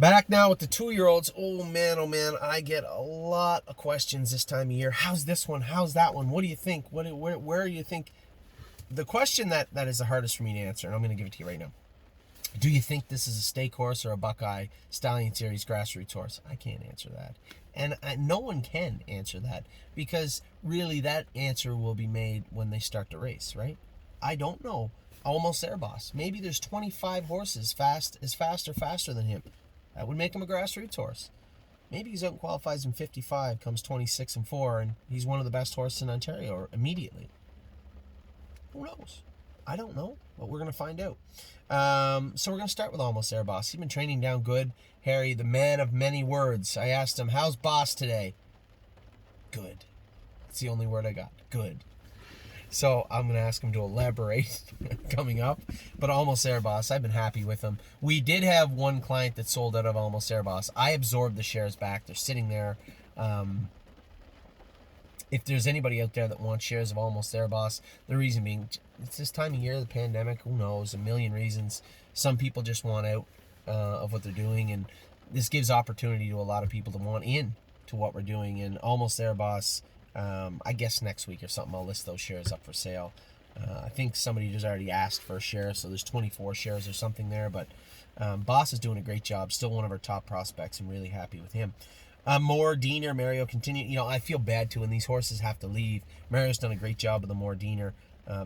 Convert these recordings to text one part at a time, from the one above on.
Back now with the 2-year-olds. Oh man, I get a lot of questions this time of year. How's this one? How's that one? What do you think? Where do you think? The question that is the hardest for me to answer, and I'm going to give it to you right now. Do you think this is a stake horse or a Buckeye Stallion Series grassroots horse? I can't answer that. And no one can answer that because really that answer will be made when they start the race, right? I don't know. Almost There Boss. Maybe there's 25 horses faster than him. That would make him a grassroots horse. Maybe he's out and qualifies in 55, comes 26-4, and he's one of the best horses in Ontario immediately. Who knows? I don't know, but we're going to find out. So we're going to start with Almost There Boss. He's been training down good. Harry, the man of many words. I asked him, how's Boss today? Good. That's the only word I got. Good. So I'm going to ask him to elaborate coming up. But Almost There Boss, I've been happy with him. We did have one client that sold out of Almost There Boss. I absorbed the shares back. They're sitting there. If there's anybody out there that wants shares of Almost There Boss, the reason being, it's this time of year, the pandemic, who knows, a million reasons. Some people just want out of what they're doing, and this gives opportunity to a lot of people to want in to what we're doing. And Almost There Boss, I guess next week or something, I'll list those shares up for sale. I think somebody just already asked for a share, so there's 24 shares or something there, but Boss is doing a great job, still one of our top prospects, and really happy with him. More Diener, Mario continue. I feel bad too when these horses have to leave. Mario's done a great job with the More Diener.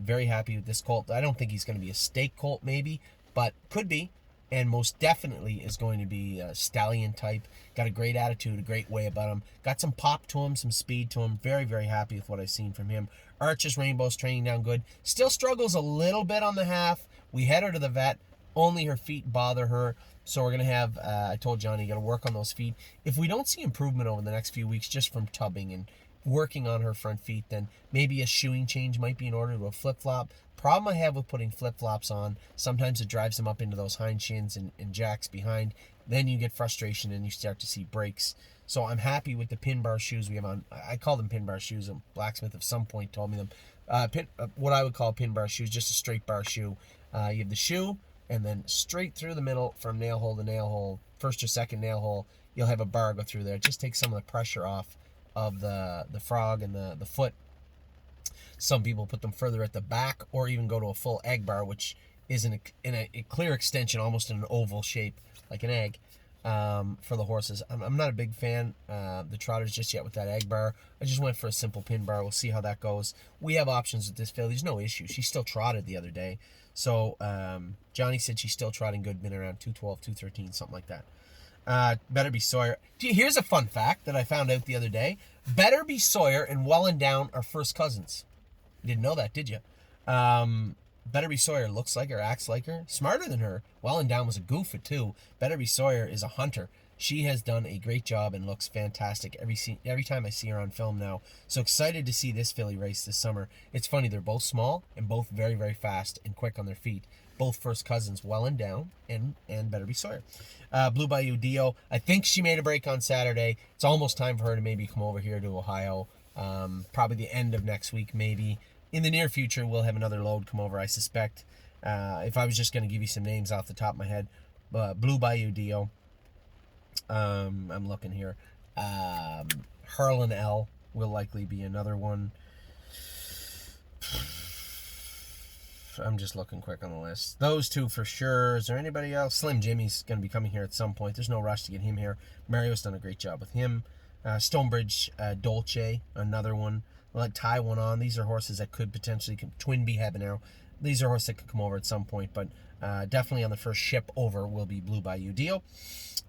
Very happy with this colt. I don't think he's going to be a stake colt maybe, but could be. And most definitely is going to be a stallion type. Got a great attitude, a great way about him. Got some pop to him, some speed to him. Very, very happy with what I've seen from him. Arches Rainbow's training down good. Still struggles a little bit on the half. We head her to the vet. Only her feet bother her. So we're going to have, I told Johnny, you got to work on those feet. If we don't see improvement over the next few weeks just from tubbing and working on her front feet, then maybe a shoeing change might be in order to a flip-flop. Problem I have with putting flip-flops on, sometimes it drives them up into those hind shins and jacks behind. Then you get frustration and you start to see breaks. So I'm happy with the pin bar shoes we have on. I call them pin bar shoes. A blacksmith at some point told me them. What I would call pin bar shoes, just a straight bar shoe. You have the shoe, and then straight through the middle from nail hole to nail hole, first or second nail hole, you'll have a bar go through there. It just takes some of the pressure off of the frog and the foot. Some people put them further at the back or even go to a full egg bar, which is in a clear extension, almost in an oval shape, like an egg, for the horses. I'm not a big fan, the trotters, just yet with that egg bar. I just went for a simple pin bar. We'll see how that goes. We have options with this filly. There's no issue. She still trotted the other day. So Johnny said she's still trotting good, been around 212, 213, something like that. Better Be Sawyer. Here's a fun fact that I found out the other day. Better Be Sawyer and Wellandown are first cousins. You didn't know that, did you? Better Be Sawyer looks like her, acts like her, smarter than her. Wellandown was a goof at 2. Better Be Sawyer is a hunter. She has done a great job and looks fantastic every time I see her on film now. So excited to see this filly race this summer. It's funny, they're both small and both very, very fast and quick on their feet. Both first cousins, Wellandown and Better Be Sawyer. Blue Bayou Dio, I think she made a break on Saturday. It's almost time for her to maybe come over here to Ohio. Probably the end of next week, maybe. In the near future, we'll have another load come over, I suspect. If I was just going to give you some names off the top of my head, Blue Bayou Dio. I'm looking here. Harlan L will likely be another one. I'm just looking quick on the list. Those two for sure. Is there anybody else? Slim Jimmy's going to be coming here at some point. There's no rush to get him here. Mario's done a great job with him. Stonebridge Dolce, another one. Let tie one on. These are horses that could potentially Twinbee Habanero. These are horses that could come over at some point, but definitely on the first ship over will be Blue Bayou Dio.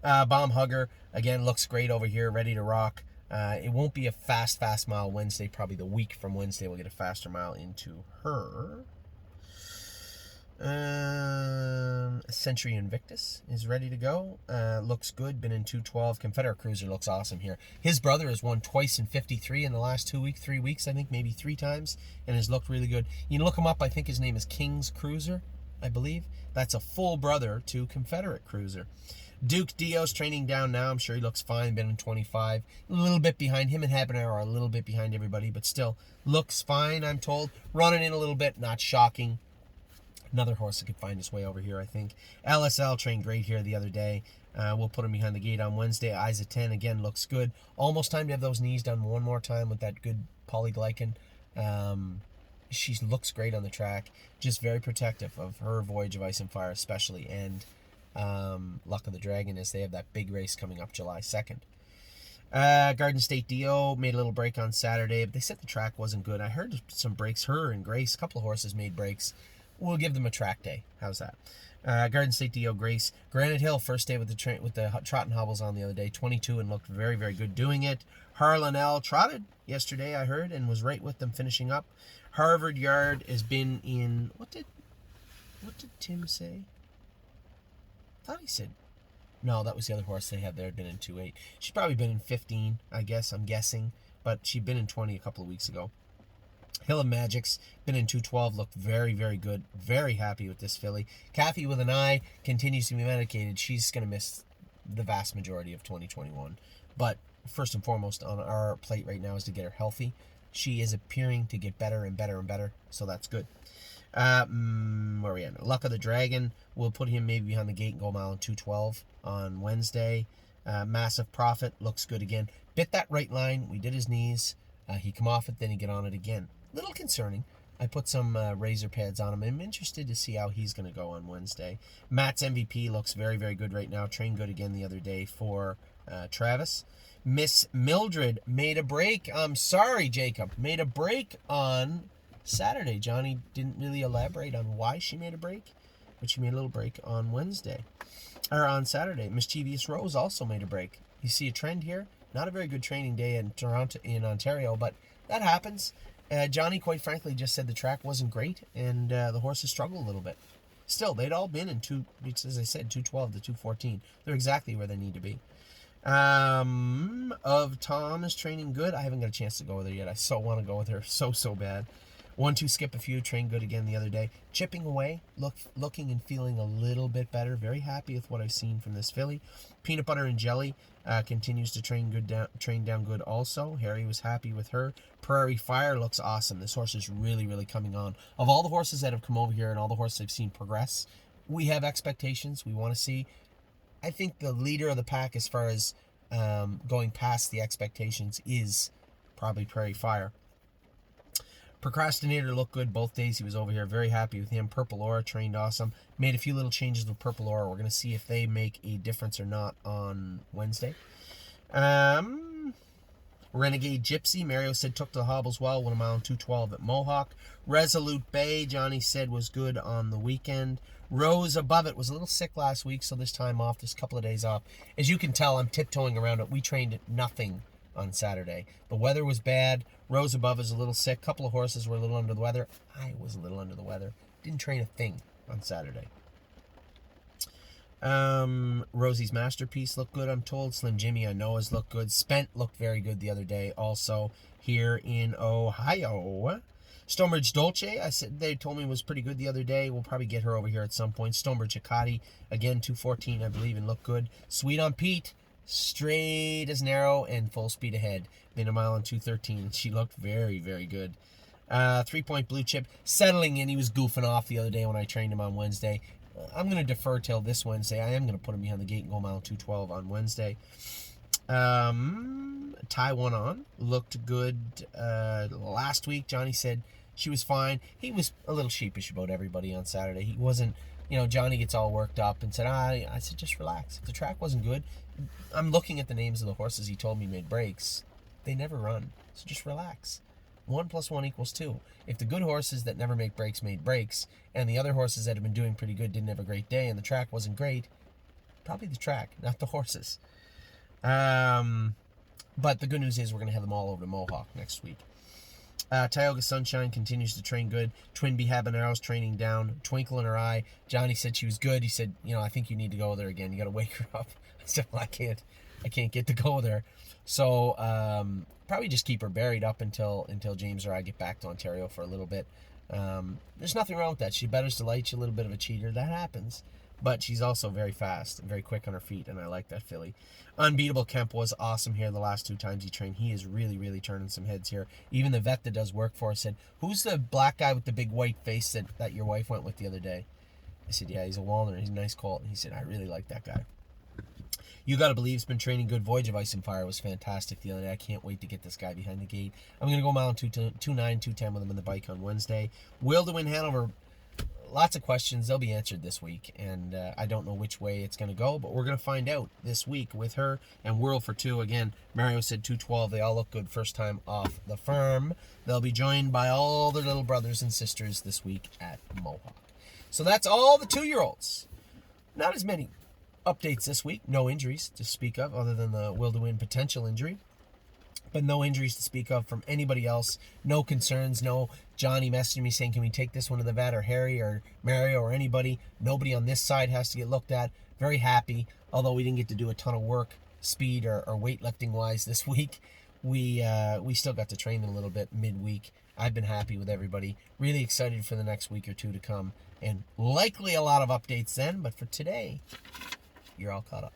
Bomb Hugger, again, looks great over here, ready to rock. It won't be a fast mile Wednesday. Probably the week from Wednesday we'll get a faster mile into her. Century Invictus is ready to go. Looks good. Been in 212. Confederate Cruiser looks awesome here. His brother has won twice in 53 in the last 3 weeks, I think, maybe 3 times, and has looked really good. You can look him up. I think his name is King's Cruiser, I believe. That's a full brother to Confederate Cruiser. Duke Dio's training down now. I'm sure he looks fine. Been in 25. A little bit behind him and Habanero are a little bit behind everybody, but still looks fine, I'm told. Running in a little bit, not shocking. Another horse that could find his way over here, I think. LSL trained great here the other day. We'll put him behind the gate on Wednesday. Isa 10, again, looks good. Almost time to have those knees done one more time with that good polyglycan. She looks great on the track. Just very protective of her Voyage of Ice and Fire especially. And Luck of the Dragon, as they have that big race coming up July 2nd. Garden State Dio made a little break on Saturday, but they said the track wasn't good. I heard some breaks. Her and Grace, a couple of horses made breaks. We'll give them a track day. How's that? Garden State Dio, Grace. Granite Hill, first day with the trot and hobbles on the other day, 22, and looked very, very good doing it. Harlan L trotted yesterday, I heard, and was right with them finishing up. Harvard Yard has been in, what did Tim say? I thought he said, no, that was the other horse they had there, had been in 2-8. She's probably been in 15, I guess, I'm guessing, but she'd been in 20 a couple of weeks ago. Hill of Magic's been in 212, looked very, very good. Very happy with this filly. Kathy with an eye continues to be medicated. She's going to miss the vast majority of 2021. But first and foremost on our plate right now is to get her healthy. She is appearing to get better and better and better, so that's good. Where are we at? Luck of the Dragon. We'll put him maybe behind the gate and go a mile in 212 on Wednesday. Massive Profit looks good again. Bit that right line. We did his knees. He come off it, then he get on it again. Little concerning. I put some razor pads on him. I'm interested to see how he's going to go on Wednesday. Matt's MVP looks very, very good right now. Trained good again the other day for Travis. Miss Mildred made a break. I'm sorry, Jacob. Made a break on Saturday. Johnny didn't really elaborate on why she made a break, but she made a little break on Wednesday. Or on Saturday. Mischievous Rose also made a break. You see a trend here? Not a very good training day in Toronto, in Ontario, but that happens. Johnny, quite frankly, just said the track wasn't great, and the horses struggled a little bit. Still, they'd all been in as I said, 212 to 214. They're exactly where they need to be. Of Tom is training good. I haven't got a chance to go with her yet. I so want to go with her so bad. 1-2 skip a few, trained good again the other day. Chipping away, looking and feeling a little bit better. Very happy with what I've seen from this filly. Peanut Butter and Jelly continues to train down good also. Harry was happy with her. Prairie Fire looks awesome. This horse is really, really coming on. Of all the horses that have come over here and all the horses I've seen progress, we have expectations. We want to see. I think the leader of the pack as far as going past the expectations is probably Prairie Fire. Procrastinator looked good both days he was over here. Very happy with him. Purple Aura trained awesome. Made a few little changes with Purple Aura. We're going to see if they make a difference or not on Wednesday. Renegade Gypsy, Mario said took the hobbles well. 1 mile and 212 at Mohawk. Resolute Bay, Johnny said was good on the weekend. Rose Above It was a little sick last week, so this time off, this couple of days off. As you can tell, I'm tiptoeing around it. We trained nothing on Saturday. The weather was bad. Rose Above is a little sick. A couple of horses were a little under the weather. I was a little under the weather. Didn't train a thing on Saturday. Rosie's Masterpiece looked good, I'm told. Slim Jimmy, I know, has looked good. Spent looked very good the other day also here in Ohio. Stonebridge Dolce, I said they told me was pretty good the other day. We'll probably get her over here at some point. Stonebridge Hikati, again, 214, I believe, and looked good. Sweet on Pete, straight as narrow and full speed ahead. Been 1 mile and 213. She looked very, very good. 3 Point Blue Chip, settling in. He was goofing off the other day when I trained him on Wednesday. I'm going to defer till this Wednesday. I am going to put him behind the gate and go 1 mile and 212 on Wednesday. Taiwan on looked good last week. Johnny said she was fine. He was a little sheepish about everybody on Saturday. He wasn't, Johnny gets all worked up and said, I said, just relax. If the track wasn't good, I'm looking at the names of the horses he told me made breaks. They never run. So just relax. 1 + 1 = 2. If the good horses that never make breaks made breaks, and the other horses that have been doing pretty good didn't have a great day, and the track wasn't great, probably the track, not the horses. But the good news is we're going to have them all over to Mohawk next week. Tioga Sunshine continues to train good. Twin Bee Habanero's training down. Twinkle in Her Eye. Johnny said she was good. He said, I think you need to go there again. You got to wake her up. I said, well, I can't get to go there. So probably just keep her buried up until James or I get back to Ontario for a little bit. There's nothing wrong with that. She betters delight. She's a little bit of a cheater. That happens. but she's also very fast and very quick on her feet, and I like that filly. Unbeatable Kemp was awesome here the last 2 times he trained. He is really, really turning some heads here. Even the vet that does work for us said, "Who's the black guy with the big white face that your wife went with the other day?" I said, "Yeah, he's a Walner. He's a nice colt." And he said, "I really like that guy." You Gotta Believe's been training good. Voyage of Ice and Fire was fantastic the other day. I can't wait to get this guy behind the gate. I'm going to go mile 2.9, 2.10 with him in the bike on Wednesday. Will to Win Hanover. Lots of questions. They'll be answered this week, and I don't know which way it's going to go, but we're going to find out this week with her and Whirl for Two. Again, Mario said 2:12. They all look good first time off the farm. They'll be joined by all their little brothers and sisters this week at Mohawk. So that's all the 2-year-olds. Not as many updates this week. No injuries to speak of other than the Will to Win potential injury. But no injuries to speak of from anybody else. No concerns. No Johnny messaging me saying, "Can we take this one to the vet?" or Harry or Mario or anybody. Nobody on this side has to get looked at. Very happy. Although we didn't get to do a ton of work, speed or weightlifting wise this week, we still got to train them a little bit midweek. I've been happy with everybody. Really excited for the next week or two to come. And likely a lot of updates then. But for today, you're all caught up.